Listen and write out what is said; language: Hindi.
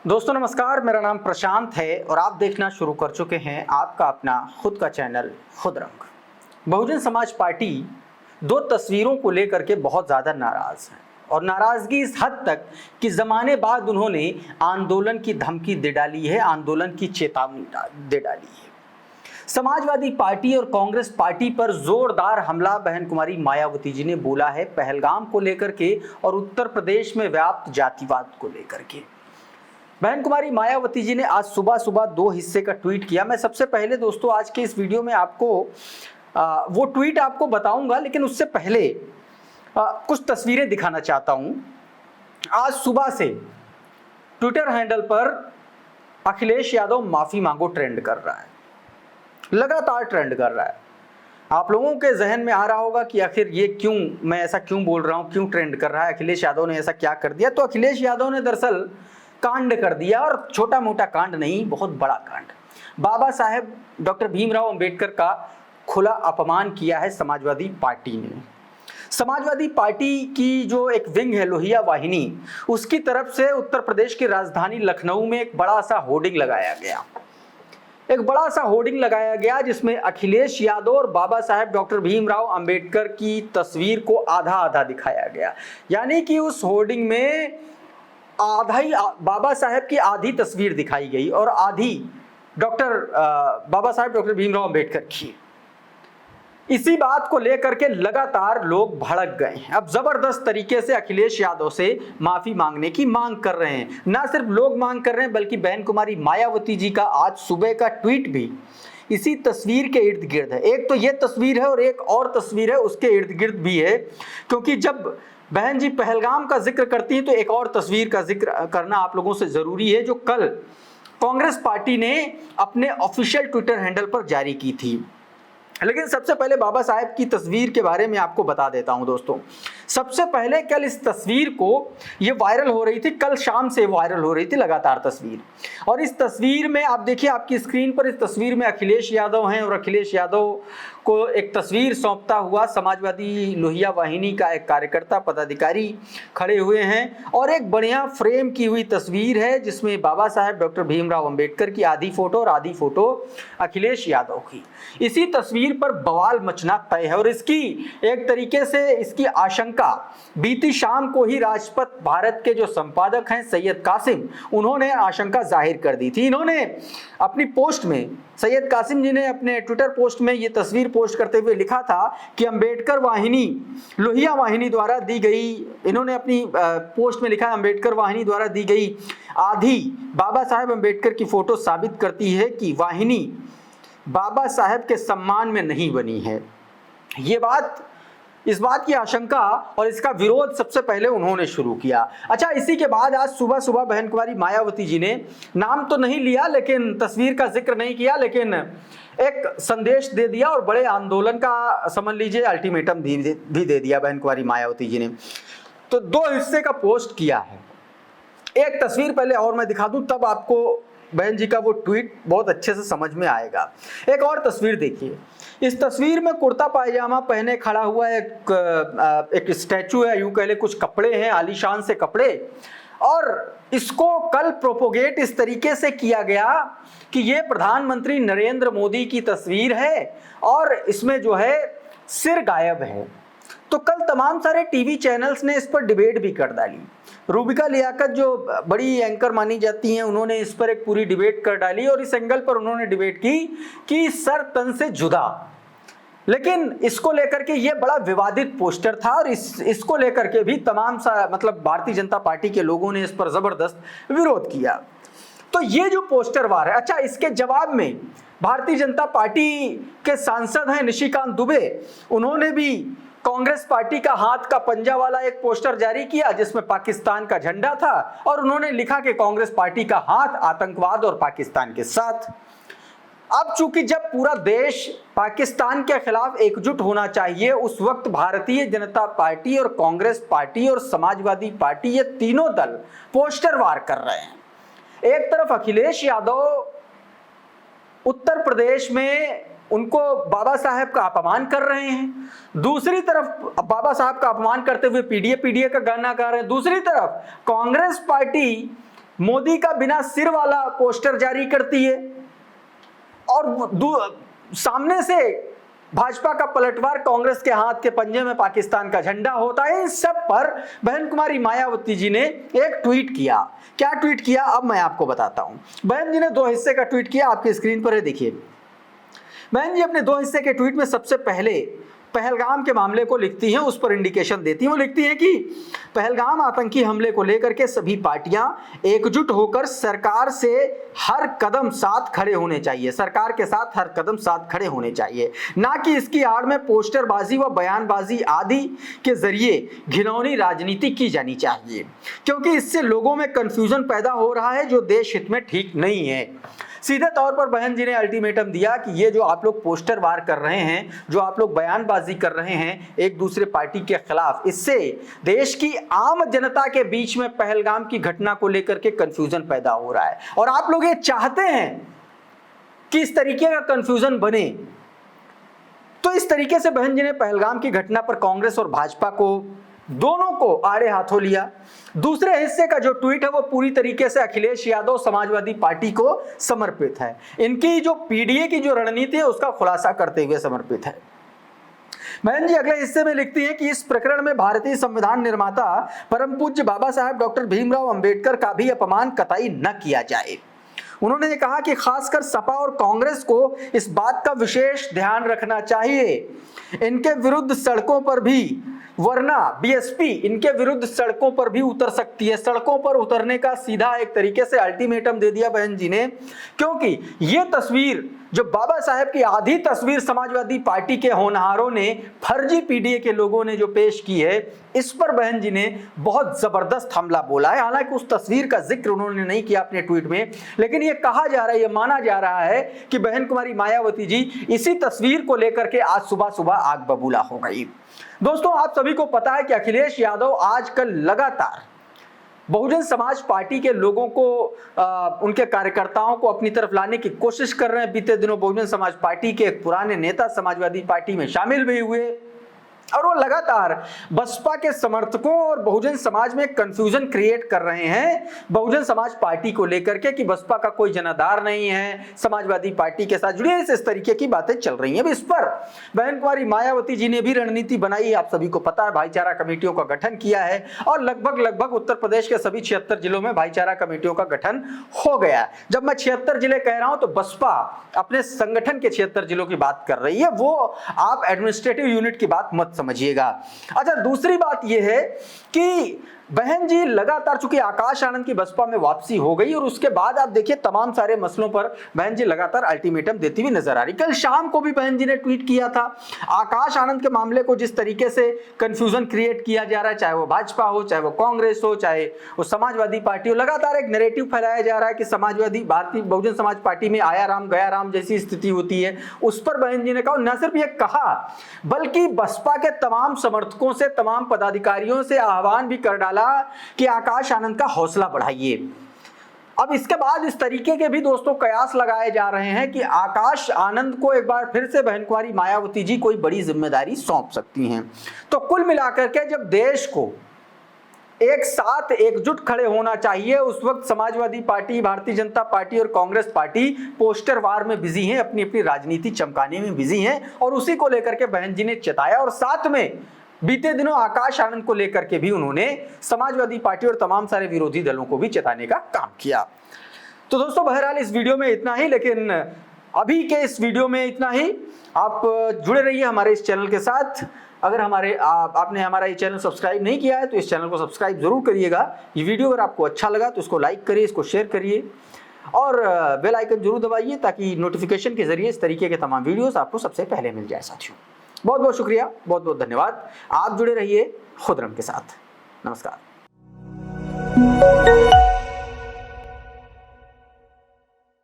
दोस्तों नमस्कार, मेरा नाम प्रशांत है और आप देखना शुरू कर चुके हैं आपका अपना खुद का चैनल खुद रंग। बहुजन समाज पार्टी दो तस्वीरों को लेकर के बहुत ज़्यादा नाराज़ है और नाराज़गी इस हद तक कि ज़माने बाद उन्होंने आंदोलन की धमकी दे डाली है, आंदोलन की चेतावनी दे डाली है। समाजवादी पार्टी और कांग्रेस पार्टी पर जोरदार हमला बहन कुमारी मायावती जी ने बोला है पहलगाम को लेकर के और उत्तर प्रदेश में व्याप्त जातिवाद को लेकर के। बहन कुमारी मायावती जी ने आज सुबह सुबह दो हिस्से का ट्वीट किया। मैं सबसे पहले दोस्तों आज के इस वीडियो में आपको वो ट्वीट आपको बताऊंगा, लेकिन उससे पहले कुछ तस्वीरें दिखाना चाहता हूं। आज सुबह से ट्विटर हैंडल पर अखिलेश यादव माफी मांगो ट्रेंड कर रहा है, लगातार ट्रेंड कर रहा है। आप लोगों के जहन में आ रहा होगा कि आखिर ये क्यों, मैं ऐसा क्यों बोल रहा हूं, क्यों ट्रेंड कर रहा है, अखिलेश यादव ने ऐसा क्या कर दिया। तो अखिलेश यादव ने दरअसल कांड कर दिया, और छोटा मोटा कांड नहीं, बहुत बड़ा कांड। बाबा साहेब डॉक्टर भीमराव अंबेडकर का खुला अपमान किया है समाजवादी पार्टी ने। समाजवादी पार्टी की जो एक विंग है लोहिया वाहिनी, उसकी तरफ से उत्तर प्रदेश की राजधानी लखनऊ में एक बड़ा सा होर्डिंग लगाया गया, जिसमें अखिलेश यादव और बाबा साहेब डॉक्टर भीमराव अंबेडकर की तस्वीर को आधा आधा दिखाया गया। यानी कि उस होर्डिंग में आधा ही बाबा साहेब की आधी तस्वीर दिखाई गई और आधी बाबा साहेब डॉक्टर भीमराव अंबेडकर की। इसी बात को लेकर के लगातार लोग भड़क गए हैं। अब जबरदस्त तरीके से अखिलेश यादव से माफी मांगने की मांग कर रहे हैं। ना सिर्फ लोग मांग कर रहे हैं, बल्कि बहन कुमारी मायावती जी का आज सुबह का ट्वीट भी इसी तस्वीर के इर्द गिर्द है। एक तो ये तस्वीर है और एक और तस्वीर है उसके इर्द गिर्द भी है, क्योंकि जब बहन जी पहलगाम का जिक्र करती हैं तो एक और तस्वीर का जिक्र करना आप लोगों से जरूरी है, जो कल कांग्रेस पार्टी ने अपने ऑफिशियल ट्विटर हैंडल पर जारी की थी। लेकिन सबसे पहले बाबा साहेब की तस्वीर के बारे में आपको बता देता हूं दोस्तों। सबसे पहले कल इस तस्वीर को, ये वायरल हो रही थी, कल शाम से वायरल हो रही थी लगातार तस्वीर, और इस तस्वीर में आप देखिए आपकी स्क्रीन पर, इस तस्वीर में अखिलेश यादव हैं और अखिलेश यादव को एक तस्वीर सौंपता हुआ समाजवादी लोहिया वाहिनी का एक कार्यकर्ता पदाधिकारी खड़े हुए हैं, और एक बढ़िया फ्रेम की हुई तस्वीर है जिसमें बाबा साहेब डॉक्टर भीमराव अंबेडकर की आधी फोटो और आधी फोटो अखिलेश यादव की। इसी तस्वीर पर बवाल मचना तय है, और इसकी एक तरीके से इसकी आशंका बीती शाम को ही राजपथ भारत के जो संपादक हैं सैयद कासिम, उन्होंने आशंका जाहिर कर दी थी। इन्होंने अपनी पोस्ट में, सैयद कासिम जी ने अपने ट्विटर पोस्ट में ये तस्वीर पोस्ट करते हुए लिखा था कि अंबेडकर वाहिनी, लोहिया वाहिनी द्वारा दी गई, इन्होंने अपनी पोस्ट में लिखा है, अंबेडकर वाहिनी द्वारा दी गई आधी बाबा साहेब अंबेडकर की फोटो साबित करती है कि वाहिनी बाबा साहेब के सम्मान में नहीं बनी है। इस बात की आशंका और इसका विरोध सबसे पहले उन्होंने शुरू किया। अच्छा, इसी के बाद आज सुबह सुबह बहन कुमारी मायावती जी ने, नाम तो नहीं लिया, लेकिन तस्वीर का जिक्र नहीं किया, लेकिन एक संदेश दे दिया और बड़े आंदोलन का समझ लीजिए अल्टीमेटम भी दे दिया बहन कुमारी मायावती जी ने। तो दो हिस्से का पोस्ट किया है। एक तस्वीर पहले और मैं दिखा दूं, तब आपको बहन जी का वो ट्वीट बहुत अच्छे से समझ में आएगा। एक और तस्वीर देखिए। इस तस्वीर में कुर्ता पायजामा पहने खड़ा हुआ एक स्टैचू है, यूं कह ले कुछ कपड़े हैं, आलीशान से कपड़े, और इसको कल प्रोपोगेट इस तरीके से किया गया कि ये प्रधानमंत्री नरेंद्र मोदी की तस्वीर है और इसमें जो है सिर गायब है। तो कल तमाम सारे टीवी चैनल्स ने इस पर डिबेट भी कर डाली। रूबिका लियाकत जो बड़ी एंकर मानी जाती हैं, उन्होंने इस पर एक पूरी डिबेट कर डाली और इस एंगल पर उन्होंने डिबेट की कि सर तन से जुदा। लेकिन इसको लेकर के ये बड़ा विवादित पोस्टर था और इसको लेकर के भी तमाम सा मतलब भारतीय जनता पार्टी के लोगों ने इस पर जबरदस्त विरोध किया। तो ये जो पोस्टर वार है, अच्छा, इसके जवाब में भारतीय जनता पार्टी के सांसद हैं निशिकांत दुबे, उन्होंने भी कांग्रेस पार्टी का हाथ का पंजा वाला एक पोस्टर जारी किया जिसमें पाकिस्तान का झंडा था और उन्होंने लिखा कि कांग्रेस पार्टी का हाथ आतंकवाद और पाकिस्तान के साथ। अब चूंकि जब पूरा देश पाकिस्तान के खिलाफ एकजुट होना चाहिए, उस वक्त भारतीय जनता पार्टी और कांग्रेस पार्टी और समाजवादी पार्टी, ये तीनों दल पोस्टर वार कर रहे हैं। एक तरफ अखिलेश यादव उत्तर प्रदेश में उनको बाबा साहेब का अपमान कर रहे हैं, दूसरी तरफ बाबा साहब का अपमान करते हुए पीडीए का गाना गा रहे हैं, दूसरी तरफ कांग्रेस पार्टी मोदी का बिना सिर वाला पोस्टर जारी करती है और सामने से भाजपा का पलटवार कांग्रेस के हाथ के पंजे में पाकिस्तान का झंडा होता है। इन सब पर बहन कुमारी मायावती जी ने एक ट्वीट किया। क्या ट्वीट किया अब मैं आपको बताता हूं। बहन जी ने 2 हिस्से का ट्वीट किया, आपकी स्क्रीन पर है, देखिए। बहन जी अपने 2 हिस्से के ट्वीट में सबसे पहले पहलगाम के मामले को लिखती हैं, उस पर इंडिकेशन देती हैं। वो लिखती हैं कि पहलगाम आतंकी हमले को लेकर के सभी पार्टियां एकजुट होकर सरकार से हर कदम साथ खड़े होने चाहिए, सरकार के साथ हर कदम साथ खड़े होने चाहिए, ना कि इसकी आड़ में पोस्टरबाजी व बयानबाजी आदि के जरिए घिनौनी राजनीति की जानी चाहिए, क्योंकि इससे लोगों में कंफ्यूजन पैदा हो रहा है जो देश हित में ठीक नहीं है। सीधे तौर पर बहन जी ने अल्टीमेटम दिया कि ये जो आप लोग पोस्टर वार कर रहे हैं, जो आप लोग बयानबाजी कर रहे हैं एक दूसरे पार्टी के खिलाफ, इससे देश की आम जनता के बीच में पहलगाम की घटना को लेकर के कंफ्यूजन पैदा हो रहा है और आप लोग ये चाहते हैं कि इस तरीके का कंफ्यूजन बने। तो इस तरीके से बहन जी ने पहलगाम की घटना पर कांग्रेस और भाजपा को दोनों को आड़े हाथों लिया। दूसरे हिस्से का जो ट्वीट है वो पूरी तरीके से अखिलेश यादव समाजवादी पार्टी को समर्पित है, इनकी जो पीडीए की जो रणनीति है उसका खुलासा करते हुए समर्पित है। बहन जी अगले हिस्से में लिखती है कि इस प्रकरण में भारतीय संविधान निर्माता परम पूज्य बाबा साहब डॉक्टर भीमराव अंबेडकर का भी अपमान कतई न किया जाए। उन्होंने कहा कि खासकर सपा और कांग्रेस को इस बात का विशेष ध्यान रखना चाहिए, इनके विरुद्ध सड़कों पर भी, वरना बीएसपी इनके विरुद्ध सड़कों पर भी उतर सकती है। सड़कों पर उतरने का सीधा एक तरीके से अल्टीमेटम दे दिया बहन जी ने, क्योंकि ये तस्वीर जो बाबा साहेब की आधी तस्वीर समाजवादी पार्टी के होनहारों ने, फर्जी पीडीए के लोगों ने जो पेश की है, इस पर बहन जी ने बहुत जबरदस्त हमला बोला है। हालांकि उस तस्वीर का जिक्र उन्होंने नहीं किया अपने ट्वीट में, लेकिन ये कहा जा रहा है, ये माना जा रहा है कि बहन कुमारी मायावती जी इसी तस्वीर को लेकर के आज सुबह सुबह आग बबूला हो गई। दोस्तों आप सभी को पता है कि अखिलेश यादव आजकल लगातार बहुजन समाज पार्टी के लोगों को उनके कार्यकर्ताओं को अपनी तरफ लाने की कोशिश कर रहे हैं। बीते दिनों बहुजन समाज पार्टी के एक पुराने नेता समाजवादी पार्टी में शामिल भी हुए और वो लगातार बसपा के समर्थकों और बहुजन समाज में कंफ्यूजन क्रिएट कर रहे हैं बहुजन समाज पार्टी को लेकर के कि बसपा का कोई जनाधार नहीं है, समाजवादी पार्टी के साथ जुड़े, इस तरीके की बातें चल रही हैं। अब इस पर बहन कुमारी मायावती जी ने भी रणनीति बनाई है। आप सभी को पता है भाईचारा कमेटियों का गठन किया है और लगभग उत्तर प्रदेश के सभी 76 जिलों में भाईचारा कमेटियों का गठन हो गया। जब मैं 76 जिले कह रहा हूं तो बसपा अपने संगठन के 76 जिलों की बात कर रही है, वो आप एडमिनिस्ट्रेटिव यूनिट की बात मत समझिएगा। अच्छा, दूसरी बात यह है कि बहन जी लगातार, चूंकि आकाश आनंद की बसपा में वापसी हो गई और उसके बाद आप देखिए तमाम सारे मसलों पर बहन जी लगातार अल्टीमेटम देती हुई नजर आ रही। कल शाम को भी बहन जी ने ट्वीट किया था, आकाश आनंद के मामले को जिस तरीके से कंफ्यूजन क्रिएट किया जा रहा है, चाहे वो भाजपा हो, चाहे वो कांग्रेस हो, चाहे वो समाजवादी पार्टी हो, लगातार एक नैरेटिव फैलाया जा रहा है कि समाजवादी भारतीय बहुजन समाज पार्टी में आया राम गया राम जैसी स्थिति होती है। उस पर बहन जी ने कहा, न सिर्फ ये कहा बल्कि बसपा के तमाम समर्थकों से, तमाम पदाधिकारियों से आह्वान भी कर डाला कि आकाश आनंद का हौसला बढ़ाइए। अब इसके बाद इस तरीके के भी दोस्तों कयास लगाए जा रहे हैं कि आकाश आनंद को एक बार फिर से बहन कुमारी मायावती जी कोई बड़ी जिम्मेदारी सौंप सकती हैं। तो कुल मिलाकर के जब देश को एक साथ एकजुट खड़े होना चाहिए, उस वक्त समाजवादी पार्टी, भारतीय जनता पार्टी और कांग्रेस पार्टी पोस्टर वार में बिजी हैं, अपनी अपनी राजनीति चमकाने में बिजी हैं और उसी को लेकर के बहन जी ने चेताया। और साथ में बीते दिनों आकाश आनंद को लेकर के भी उन्होंने समाजवादी पार्टी और तमाम सारे विरोधी दलों को भी चेताने का काम किया। तो दोस्तों बहरहाल इस वीडियो में इतना ही, लेकिन अभी के इस वीडियो में इतना ही। आप जुड़े रहिए हमारे इस चैनल के साथ। अगर आपने हमारा ये चैनल सब्सक्राइब नहीं किया है तो इस चैनल को सब्सक्राइब जरूर करिएगा। ये वीडियो अगर आपको अच्छा लगा तो इसको लाइक करिए, इसको शेयर करिए और बेल आइकन जरूर दबाइए ताकि नोटिफिकेशन के जरिए इस तरीके के तमाम वीडियोस आपको सबसे पहले मिल जाए। साथियों बहुत बहुत शुक्रिया, बहुत बहुत धन्यवाद। आप जुड़े रहिए खुदरम के साथ। नमस्कार।